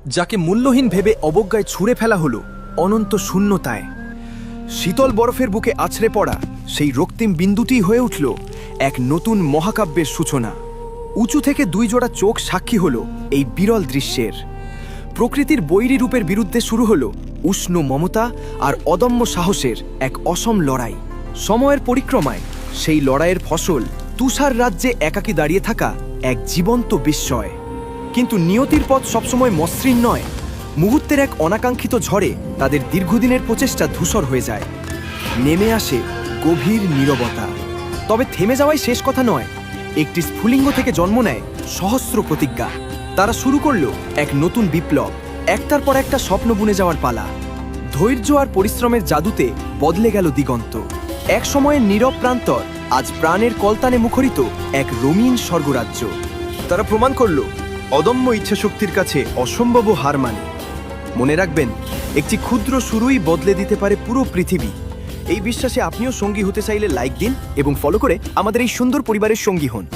যাকে মূল্যহীন ভেবে অবজ্ঞায় ছুঁড়ে ফেলা হলো অনন্ত শূন্যতায়। শীতল বরফের বুকে আছড়ে পড়া সেই রক্তিম বিন্দুটি হয়ে উঠল এক নতুন মহাকাব্যের সূচনা। উঁচু থেকে দুই জোড়া চোখ সাক্ষী হল এই বিরল দৃশ্যের। প্রকৃতির বৈরী রূপের বিরুদ্ধে শুরু হল উষ্ণ মমতা আর অদম্য সাহসের এক অসম লড়াই। সময়ের পরিক্রমায় সেই লড়াইয়ের ফসল তুষার রাজ্যে একাকী দাঁড়িয়ে থাকা এক জীবন্ত বিস্ময়। কিন্তু নিয়তির পথ সবসময় মসৃণ নয়। মুহূর্তের এক অনাকাঙ্ক্ষিত ঝড়ে তাদের দীর্ঘদিনের প্রচেষ্টা ধূসর হয়ে যায়। নেমে আসে গভীর নীরবতা। তবে থেমে যাওয়াই শেষ কথা নয়। একটি স্ফুলিঙ্গ থেকে জন্ম নেয় সহস্র প্রতিজ্ঞা। তারা শুরু করল এক নতুন বিপ্লব, একটার পর একটা স্বপ্ন বুনে যাওয়ার পালা। ধৈর্য আর পরিশ্রমের জাদুতে বদলে গেল দিগন্ত। এক সময়ের নীরব প্রান্তর আজ প্রাণের কলতানে মুখরিত এক রঙিন স্বর্গরাজ্য। তারা প্রমাণ করল অদম্য ইচ্ছাশক্তির কাছে অসম্ভব হার মানে। মনে রাখবেন, একটি ক্ষুদ্র শুরুই বদলে দিতে পারে পুরো পৃথিবী। এই বিশ্বাসে আপনিও সঙ্গী হতে চাইলে লাইক দিন এবং ফলো করে আমাদের এই সুন্দর পরিবারের সঙ্গী হন।